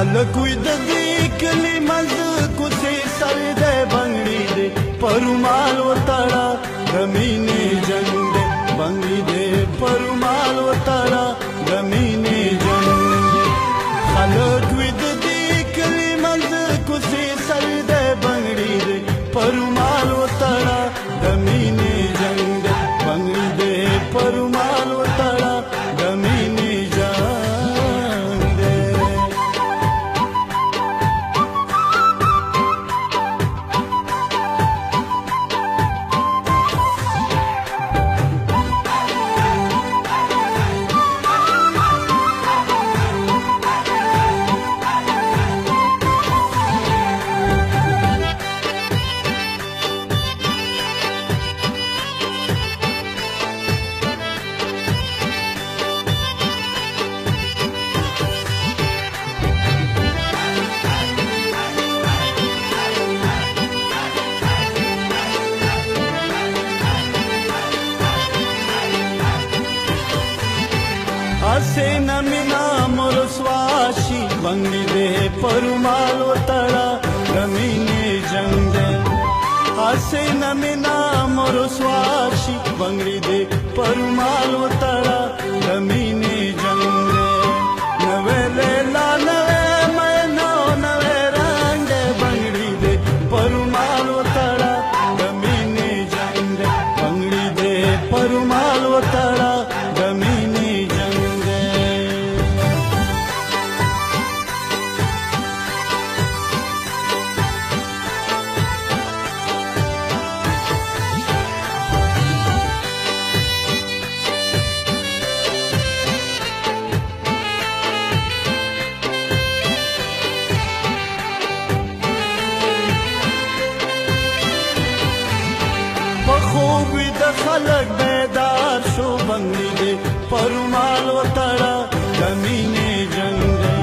خلکوی د دې کلي منځ کوڅې سر دی بنګړي دی پرومال وتړه د مینې جنګ دی بنګړي دی پرومال وتړه د مینې جنګ دی خلکوی د دې کلي منځ کوڅې سر دی بنګړي دی پرومال وتړه د مینې جنګ دی بنګړي دی پرومال وتړه د مینې جنګ हसीना मीना मोरस्वाशी बंगली दे परुमाल वतड़ा रमीने जंग दे हसीना मीना मोरस्वाशी बंगली दे परुमाल वतड़ा रमीने जंग दे नवे लेला नवे मैनो नवे रंग बंगली दे परुमाल वतड़ा रमीने जंग दे बंगली दे परुमाल वतड़ा रमीने خوب د خلق بیدار شو بنگړي دې پرومال وتړه د مینې جنګ دی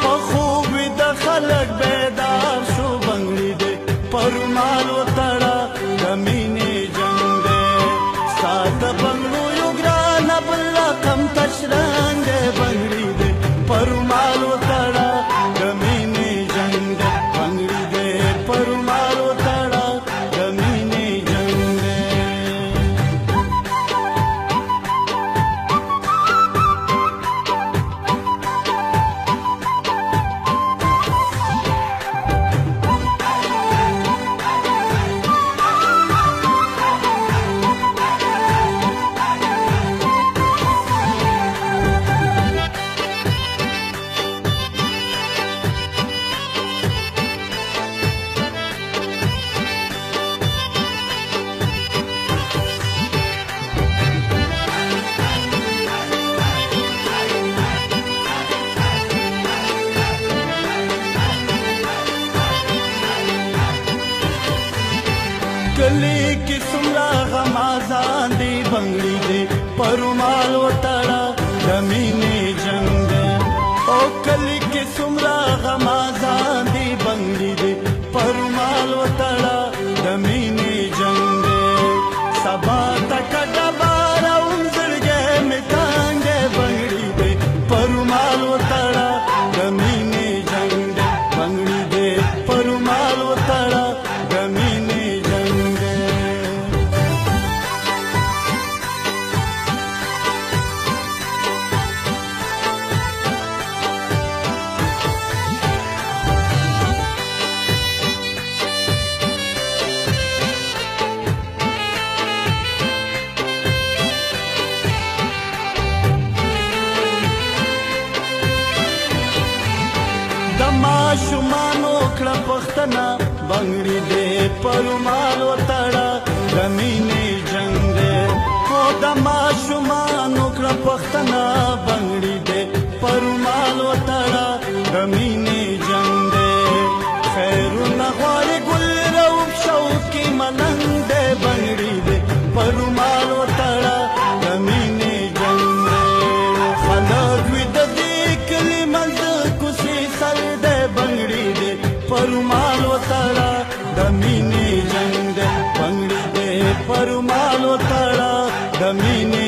په خوب د خلق بیدار شو بنگړي دې پرومال وتړه د مینې جنګ دی سات بنگړو یو ګران بل کم تشرنګ بنگړي دې پرومال وتړه د مینې جنګ دی بنگړي دې پرومال وتړه د مینې कली की सुमरा गमाजान दी बंगड़ी दे परुमाल वतड़ा जमीने जंग ओ कली की सुमरा गमाजान दी बंगड़ी दे परुमाल वतड़ा जमीने जंग सबा तक डबारा उंजल गे मितांगे बंगड़ी दे परुमाल वतड़ा जमीने जंग बंगड़ी दे परुमाल वतड़ा जमीने माशुमानो कड़ा पख्तना बंगड़ी दे परुमाल वतड़ा जमीने जंग दे ओ दमाशुमानो कड़ा पख्तना बंगड़ी दे परुमाल वतड़ा जमीने जंग दे खैरु नगवारे गुल रऊब शौकी मलंग दे बंगड़ी दे परुमाल वतड़ा जमीने जंग दे खलक विद देखली मंद कुसी सर दे बंगड़ी दे परुमाल वतड़ा दमीने जंग दे बंगड़ी दे परुमाल वतड़ा दमीने